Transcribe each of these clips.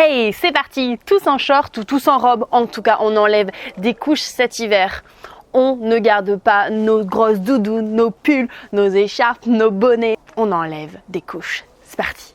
Hey, c'est parti, tous en short ou tous en robe, en tout cas on enlève des couches cet hiver. On ne garde pas nos grosses doudounes, nos pulls, nos écharpes, nos bonnets. On enlève des couches, c'est parti.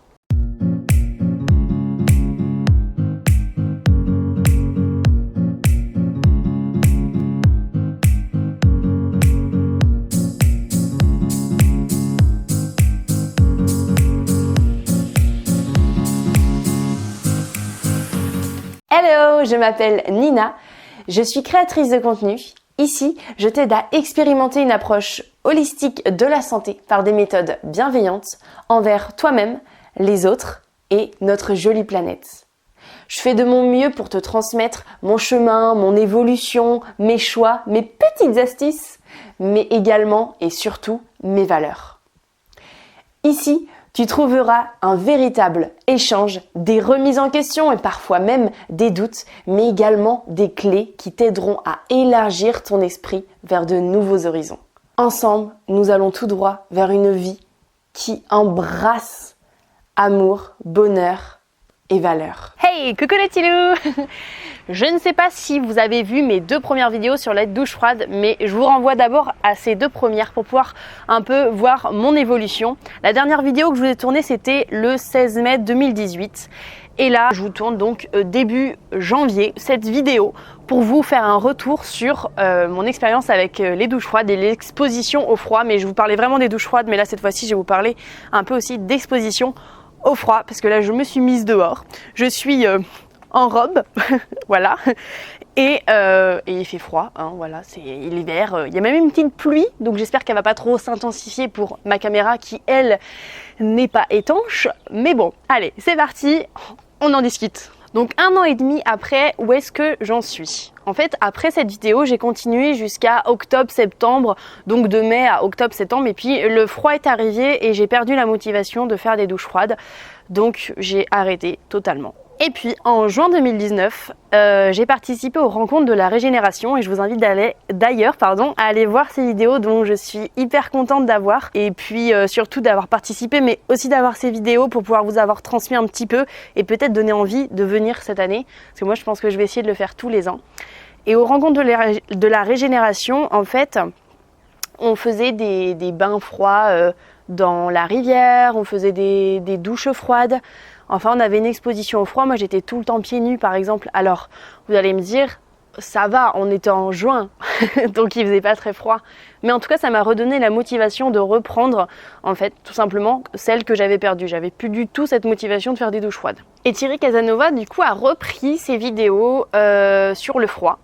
Hello, je m'appelle Nina, je suis créatrice de contenu. Ici, je t'aide à expérimenter une approche holistique de la santé par des méthodes bienveillantes envers toi-même, les autres et notre jolie planète. Je fais de mon mieux pour te transmettre mon chemin, mon évolution, mes choix, mes petites astuces, mais également et surtout mes valeurs. Ici, tu trouveras un véritable échange, des remises en question et parfois même des doutes, mais également des clés qui t'aideront à élargir ton esprit vers de nouveaux horizons. Ensemble, nous allons tout droit vers une vie qui embrasse amour, bonheur et valeur. Hey, coucou les petits loups. Je ne sais pas si vous avez vu mes 2 premières vidéos sur la douche froide, mais je vous renvoie d'abord à ces 2 premières pour pouvoir un peu voir mon évolution. La dernière vidéo que je vous ai tournée, c'était le 16 mai 2018. Et là, je vous tourne donc début janvier cette vidéo pour vous faire un retour sur mon expérience avec les douches froides et l'exposition au froid. Mais je vous parlais vraiment des douches froides, mais là cette fois-ci, je vais vous parler un peu aussi d'exposition au froid parce que là, je me suis mise dehors. Je suis en robe, voilà, et il fait froid, hein, voilà, c'est l'hiver, il y a même une petite pluie, donc j'espère qu'elle va pas trop s'intensifier pour ma caméra qui, elle, n'est pas étanche, mais bon, allez, c'est parti, on en discute. Donc 1 an et demi après, où est-ce que j'en suis? En fait, après cette vidéo, j'ai continué jusqu'à octobre-septembre, donc de mai à octobre-septembre, et puis le froid est arrivé et j'ai perdu la motivation de faire des douches froides, donc j'ai arrêté totalement. Et puis en juin 2019, j'ai participé aux rencontres de la régénération et je vous invite d'ailleurs à aller voir ces vidéos dont je suis hyper contente d'avoir et puis surtout d'avoir participé mais aussi d'avoir ces vidéos pour pouvoir vous avoir transmis un petit peu et peut-être donner envie de venir cette année parce que moi je pense que je vais essayer de le faire tous les ans. Et aux rencontres de la régénération, en fait, on faisait des bains froids dans la rivière, on faisait des douches froides. Enfin, on avait une exposition au froid. Moi, j'étais tout le temps pieds nus, par exemple. Alors, vous allez me dire, ça va, on était en juin, donc il faisait pas très froid. Mais en tout cas, ça m'a redonné la motivation de reprendre, en fait, tout simplement, celle que j'avais perdue. J'avais plus du tout cette motivation de faire des douches froides. Et Thierry Casanova, du coup, a repris ses vidéos sur le froid.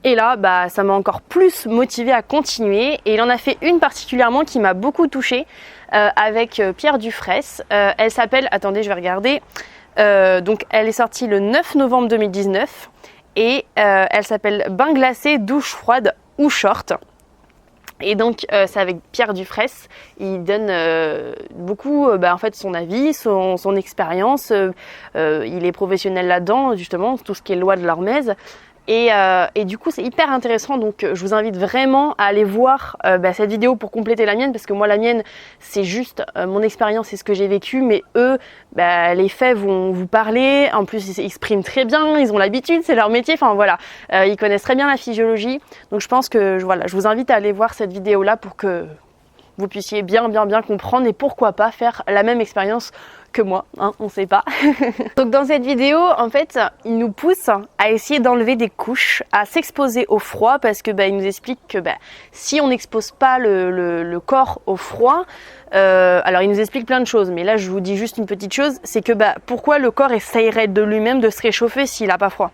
Et là, ça m'a encore plus motivée à continuer. Et il en a fait une particulièrement qui m'a beaucoup touchée avec Pierre Dufraisse. Elle s'appelle, attendez, je vais regarder. Donc, elle est sortie le 9 novembre 2019 et elle s'appelle Bain glacé, douche froide ou short. Et donc, c'est avec Pierre Dufraisse. Il donne beaucoup en fait, son avis, son expérience. Il est professionnel là-dedans, justement, tout ce qui est loi de l'Hormèse. Et du coup c'est hyper intéressant, donc je vous invite vraiment à aller voir cette vidéo pour compléter la mienne, parce que moi la mienne c'est juste mon expérience et ce que j'ai vécu, mais eux les faits vont vous parler. En plus ils s'expriment très bien, ils ont l'habitude, c'est leur métier, enfin voilà, ils connaissent très bien la physiologie, donc je pense que je vous invite à aller voir cette vidéo là pour que vous puissiez bien comprendre et pourquoi pas faire la même expérience que moi, hein, on sait pas. Donc dans cette vidéo, en fait, il nous pousse à essayer d'enlever des couches, à s'exposer au froid parce que il nous explique que si on n'expose pas le corps au froid, alors il nous explique plein de choses, mais là je vous dis juste une petite chose, c'est que pourquoi le corps essayerait de lui-même de se réchauffer s'il n'a pas froid?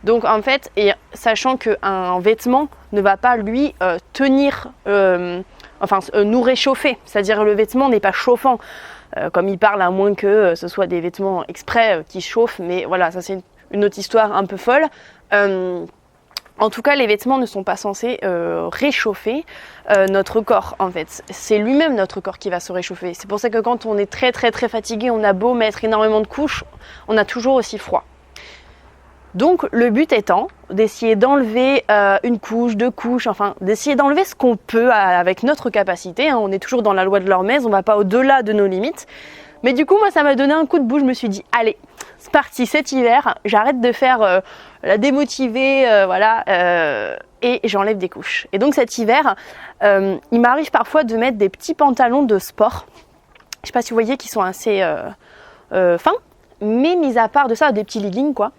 Donc en fait, et sachant qu'un vêtement ne va pas lui tenir, nous réchauffer, c'est-à-dire le vêtement n'est pas chauffant. Comme il parle, à moins que ce soit des vêtements exprès qui chauffent, mais voilà, ça c'est une autre histoire un peu folle. En tout cas, les vêtements ne sont pas censés réchauffer notre corps, en fait. C'est lui-même notre corps qui va se réchauffer. C'est pour ça que quand on est très fatigué, on a beau mettre énormément de couches, on a toujours aussi froid. Donc le but étant d'essayer d'enlever une couche, 2 couches, enfin d'essayer d'enlever ce qu'on peut avec notre capacité, hein. On est toujours dans la loi de l'Hormèse, on ne va pas au-delà de nos limites. Mais du coup moi ça m'a donné un coup de boost, je me suis dit allez, c'est parti, cet hiver, j'arrête de faire la démotivée, et j'enlève des couches. Et donc cet hiver, il m'arrive parfois de mettre des petits pantalons de sport. Je sais pas si vous voyez, qui sont assez fins, mais mis à part de ça, des petits leggings quoi.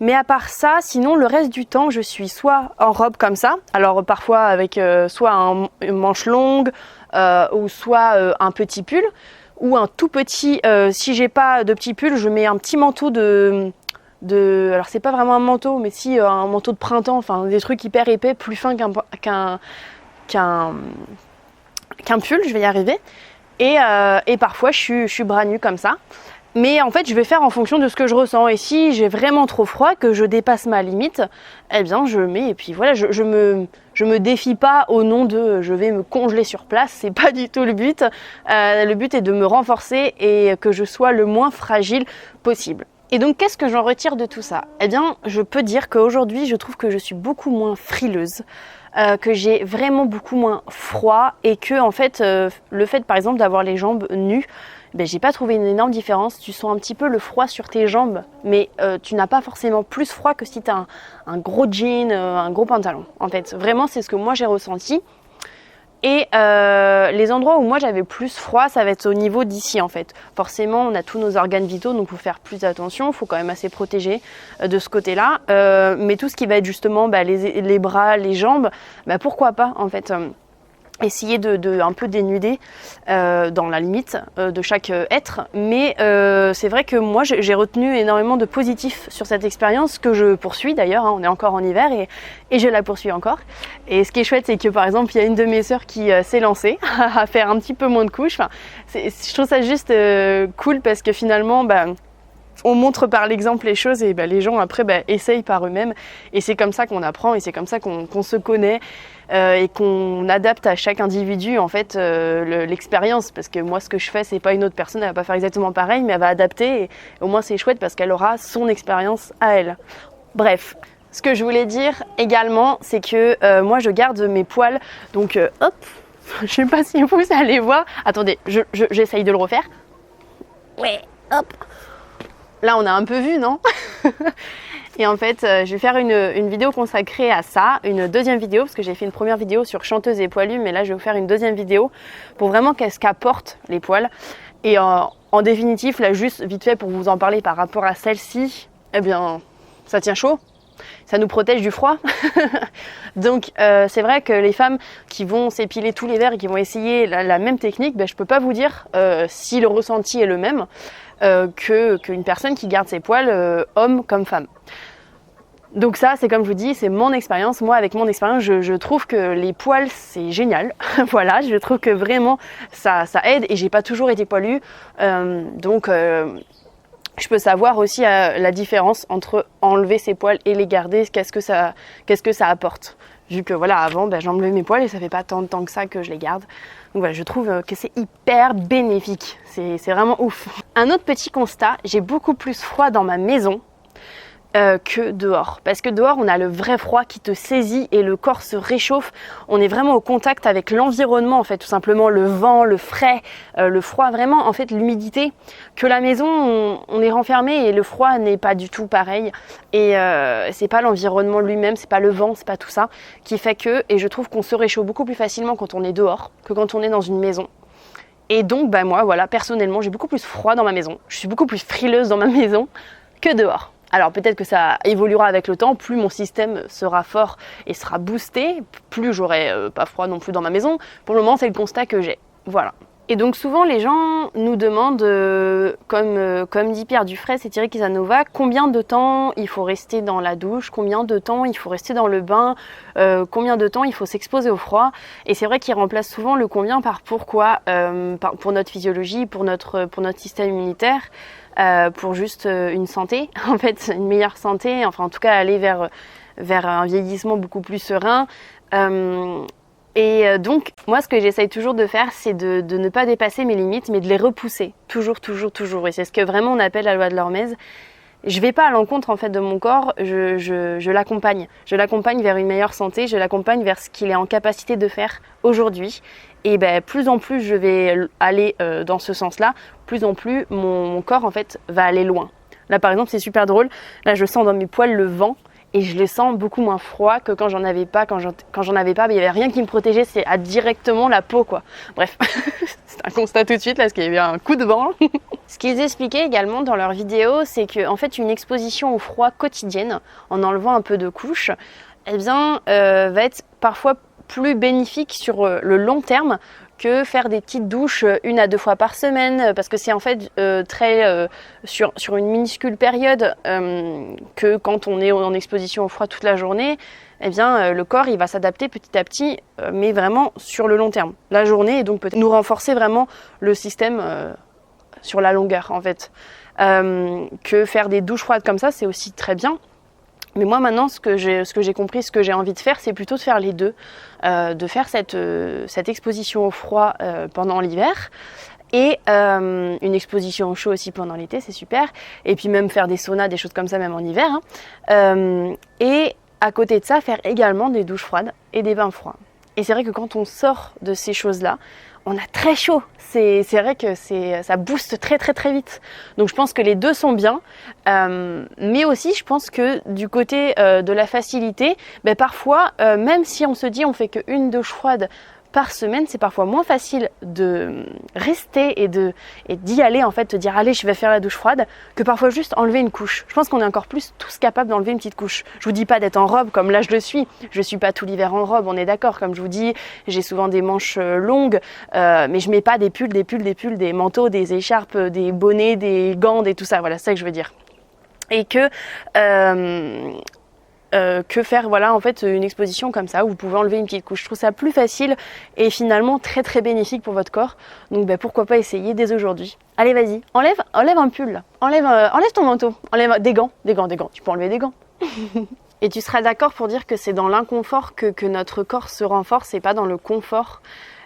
Mais à part ça, sinon le reste du temps, je suis soit en robe comme ça, alors parfois avec soit une manche longue ou soit un petit pull, ou un tout petit, si j'ai pas de petit pull, je mets un petit manteau alors c'est pas vraiment un manteau, mais si un manteau de printemps, enfin des trucs hyper épais, plus fins qu'un pull, je vais y arriver. Et parfois je suis bras nus comme ça. Mais en fait, je vais faire en fonction de ce que je ressens. Et si j'ai vraiment trop froid, que je dépasse ma limite, eh bien, je mets. Et puis voilà, je me défie pas au nom de je vais me congeler sur place. C'est pas du tout le but. Le but est de me renforcer et que je sois le moins fragile possible. Et donc, qu'est-ce que j'en retire de tout ça? Eh bien, je peux dire qu'aujourd'hui, je trouve que je suis beaucoup moins frileuse. Que j'ai vraiment beaucoup moins froid et que en fait le fait par exemple d'avoir les jambes nues, ben, j'ai pas trouvé une énorme différence. Tu sens un petit peu le froid sur tes jambes, mais tu n'as pas forcément plus froid que si tu as un gros jean, un gros pantalon. En fait, vraiment, c'est ce que moi j'ai ressenti. Et les endroits où moi j'avais plus froid, ça va être au niveau d'ici en fait. Forcément, on a tous nos organes vitaux, donc il faut faire plus attention, il faut quand même assez protéger de ce côté-là. Mais tout ce qui va être justement les bras, les jambes, pourquoi pas en fait. Essayer de un peu dénuder dans la limite de chaque être, mais c'est vrai que moi j'ai retenu énormément de positifs sur cette expérience que je poursuis d'ailleurs, on est encore en hiver et je la poursuis encore. Et ce qui est chouette, c'est que par exemple il y a une de mes sœurs qui s'est lancée à faire un petit peu moins de couches. Je trouve ça juste cool parce que finalement on montre par l'exemple les choses et les gens après essayent par eux-mêmes, et c'est comme ça qu'on apprend et c'est comme ça qu'on se connaît et qu'on adapte à chaque individu en fait l'expérience, parce que moi ce que je fais, c'est pas une autre personne, elle va pas faire exactement pareil, mais elle va adapter et au moins c'est chouette parce qu'elle aura son expérience à elle. Bref, ce que je voulais dire également, c'est que moi je garde mes poils, donc hop, je sais pas si vous allez voir, attendez, j'essaye de le refaire, ouais, hop. Là, on a un peu vu, non? Et en fait, je vais faire une vidéo consacrée à ça, une deuxième vidéo, parce que j'ai fait une première vidéo sur chanteuse et poilue, mais là, je vais vous faire une deuxième vidéo pour vraiment qu'est-ce qu'apportent les poils. Et en définitive, là, juste vite fait pour vous en parler par rapport à celle-ci, eh bien, ça tient chaud. Ça nous protège du froid. Donc c'est vrai que les femmes qui vont s'épiler tout l'hiver et qui vont essayer la même technique, je peux pas vous dire si le ressenti est le même qu'une personne qui garde ses poils, homme comme femme. Donc ça, c'est comme je vous dis, c'est mon expérience. Moi, avec mon expérience, je trouve que les poils, c'est génial. Voilà, je trouve que vraiment, ça aide. Et j'ai pas toujours été poilue. Donc je peux savoir aussi la différence entre enlever ses poils et les garder. Qu'est-ce que ça apporte. Vu que voilà, avant, j'enlevais mes poils et ça fait pas tant de temps que ça que je les garde. Donc voilà, je trouve que c'est hyper bénéfique. C'est vraiment ouf. Un autre petit constat, j'ai beaucoup plus froid dans ma maison que dehors. Parce que dehors, on a le vrai froid qui te saisit et le corps se réchauffe. On est vraiment au contact avec l'environnement, en fait, tout simplement le vent, le frais, le froid, vraiment, en fait, l'humidité. Que la maison, on est renfermé et le froid n'est pas du tout pareil. Et c'est pas l'environnement lui-même, c'est pas le vent, c'est pas tout ça qui fait que, et je trouve qu'on se réchauffe beaucoup plus facilement quand on est dehors que quand on est dans une maison. Et donc, moi, voilà, personnellement, j'ai beaucoup plus froid dans ma maison. Je suis beaucoup plus frileuse dans ma maison que dehors. Alors peut-être que ça évoluera avec le temps, plus mon système sera fort et sera boosté, plus j'aurai pas froid non plus dans ma maison. Pour le moment, c'est le constat que j'ai. Voilà. Et donc souvent les gens nous demandent, comme dit Pierre Dufray, c'est Thierry Casanova, combien de temps il faut rester dans la douche, combien de temps il faut rester dans le bain, combien de temps il faut s'exposer au froid. Et c'est vrai qu'il remplace souvent le combien par pourquoi, pour notre physiologie, pour notre système immunitaire. Pour juste une santé, en fait, une meilleure santé, enfin en tout cas aller vers un vieillissement beaucoup plus serein. Et donc, moi ce que j'essaye toujours de faire, c'est de ne pas dépasser mes limites, mais de les repousser, toujours. Et c'est ce que vraiment on appelle la loi de l'hormèse. Je vais pas à l'encontre en fait de mon corps, je l'accompagne. Je l'accompagne vers une meilleure santé, je l'accompagne vers ce qu'il est en capacité de faire aujourd'hui. Et plus en plus je vais aller dans ce sens-là, plus en plus mon corps en fait va aller loin. Là par exemple c'est super drôle, là je sens dans mes poils le vent et je le sens beaucoup moins froid que quand j'en avais pas. Quand j'en avais pas, il n'y avait rien qui me protégeait, c'est directement la peau quoi. Bref, c'est un constat tout de suite là parce qu'il y avait un coup de vent. Ce qu'ils expliquaient également dans leur vidéo, c'est qu'en fait une exposition au froid quotidienne, en enlevant un peu de couches, eh bien, va être parfois plus bénéfique sur le long terme que faire des petites douches 1 à 2 fois par semaine, parce que c'est en fait sur une minuscule période que quand on est en exposition au froid toute la journée, eh bien le corps il va s'adapter petit à petit, mais vraiment sur le long terme, la journée, et donc peut-être nous renforcer vraiment le système sur la longueur en fait. Que faire des douches froides comme ça, c'est aussi très bien. Mais moi maintenant, ce que j'ai compris, ce que j'ai envie de faire, c'est plutôt de faire les deux, de faire cette exposition au froid pendant l'hiver et une exposition au chaud aussi pendant l'été, c'est super. Et puis même faire des saunas, des choses comme ça même en hiver. Et à côté de ça, faire également des douches froides et des bains froids. Et c'est vrai que quand on sort de ces choses-là, on a très chaud. C'est vrai que ça booste très très très vite. Donc je pense que les deux sont bien. Mais aussi je pense que du côté de la facilité, parfois, même si on se dit on fait qu'une douche froide par semaine, c'est parfois moins facile de rester et d'y aller en fait, te dire allez je vais faire la douche froide, que parfois juste enlever une couche. Je pense qu'on est encore plus tous capables d'enlever une petite couche. Je vous dis pas d'être en robe comme là je le suis. Je suis pas tout l'hiver en robe, on est d'accord. Comme je vous dis, j'ai souvent des manches longues, mais je mets pas des pulls, des manteaux, des écharpes, des bonnets, des gants, tout ça. Voilà, c'est ça que je veux dire. Et que faire voilà en fait une exposition comme ça où vous pouvez enlever une petite couche. Je trouve ça plus facile et finalement très très bénéfique pour votre corps. Donc pourquoi pas essayer dès aujourd'hui. Allez vas-y, enlève un pull, enlève ton manteau, enlève des gants, tu peux enlever des gants. Et tu seras d'accord pour dire que c'est dans l'inconfort que notre corps se renforce et pas dans le confort.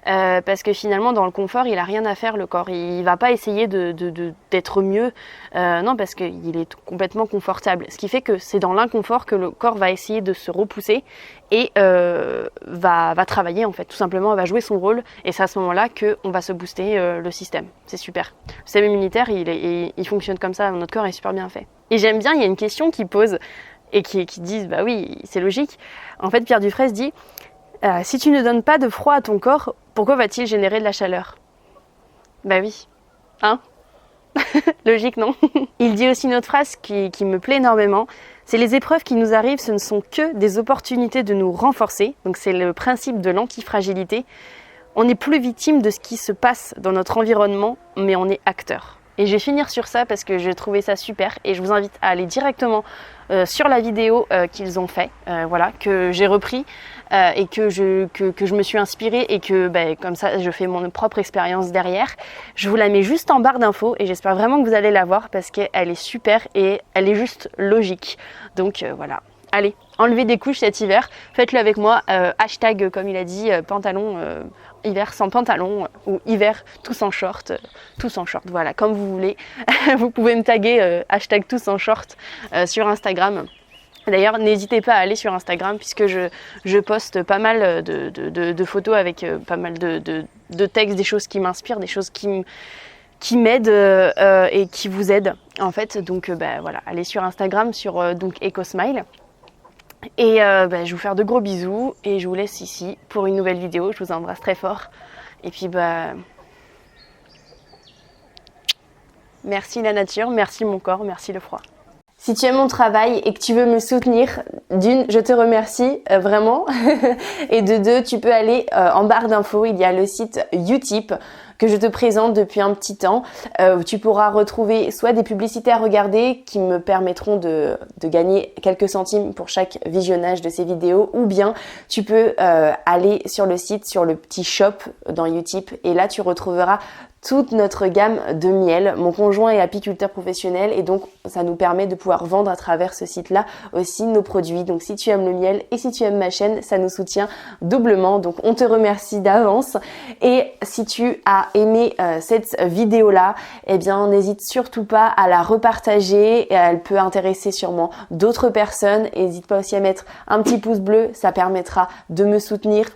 Parce que finalement dans le confort il a rien à faire le corps, il va pas essayer d'être mieux, non parce qu'il est complètement confortable, ce qui fait que c'est dans l'inconfort que le corps va essayer de se repousser et va travailler en fait, tout simplement va jouer son rôle, et c'est à ce moment là qu'on va se booster le système, c'est super. Le système immunitaire il fonctionne comme ça, notre corps est super bien fait. Et j'aime bien, il y a une question qui pose et qui disent bah oui c'est logique, en fait Pierre Dufraisse dit si tu ne donnes pas de froid à ton corps, pourquoi va-t-il générer de la chaleur? Bah oui, hein? Logique, non? Il dit aussi une autre phrase qui me plaît énormément, c'est les épreuves qui nous arrivent, ce ne sont que des opportunités de nous renforcer, donc c'est le principe de l'antifragilité. On n'est plus victime de ce qui se passe dans notre environnement, mais on est acteur. Et je vais finir sur ça parce que j'ai trouvé ça super et je vous invite à aller directement sur la vidéo qu'ils ont fait, voilà, que j'ai repris et que je me suis inspirée et que comme ça je fais mon propre expérience derrière. Je vous la mets juste en barre d'infos et j'espère vraiment que vous allez la voir parce qu'elle est super et elle est juste logique. Donc voilà. Allez, enlevez des couches cet hiver, faites-le avec moi, hashtag comme il a dit, pantalon hiver sans pantalon ou hiver tous en short, voilà, comme vous voulez. Vous pouvez me taguer hashtag tous en short sur Instagram. D'ailleurs, n'hésitez pas à aller sur Instagram puisque je poste pas mal de photos avec pas mal de textes, des choses qui m'inspirent, des choses qui m'aident et qui vous aident en fait. Donc voilà, allez sur Instagram sur donc EcoSmile. Et je vais vous faire de gros bisous et je vous laisse ici pour une nouvelle vidéo. Je vous embrasse très fort. Et puis merci la nature, merci mon corps, merci le froid. Si tu aimes mon travail et que tu veux me soutenir, d'une, je te remercie vraiment. Et de deux, tu peux aller en barre d'infos, il y a le site Utip que je te présente depuis un petit temps. Tu pourras retrouver soit des publicités à regarder qui me permettront de gagner quelques centimes pour chaque visionnage de ces vidéos, ou bien tu peux aller sur le site, sur le petit shop dans Utip, et là tu retrouveras toute notre gamme de miel. Mon conjoint est apiculteur professionnel et donc ça nous permet de pouvoir vendre à travers ce site-là aussi nos produits. Donc si tu aimes le miel et si tu aimes ma chaîne, ça nous soutient doublement. Donc on te remercie d'avance. Et si tu as aimé cette vidéo-là, eh bien n'hésite surtout pas à la repartager. Elle peut intéresser sûrement d'autres personnes. N'hésite pas aussi à mettre un petit pouce bleu, ça permettra de me soutenir.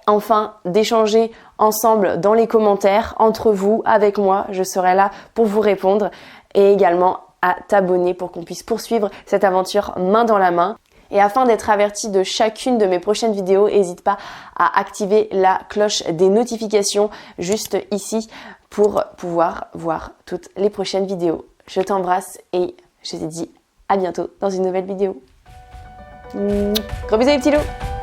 Enfin, d'échanger ensemble dans les commentaires, entre vous, avec moi, je serai là pour vous répondre. Et également, à t'abonner pour qu'on puisse poursuivre cette aventure main dans la main. Et afin d'être averti de chacune de mes prochaines vidéos, n'hésite pas à activer la cloche des notifications juste ici pour pouvoir voir toutes les prochaines vidéos. Je t'embrasse et je te dis à bientôt dans une nouvelle vidéo. Gros bisous les petits loups!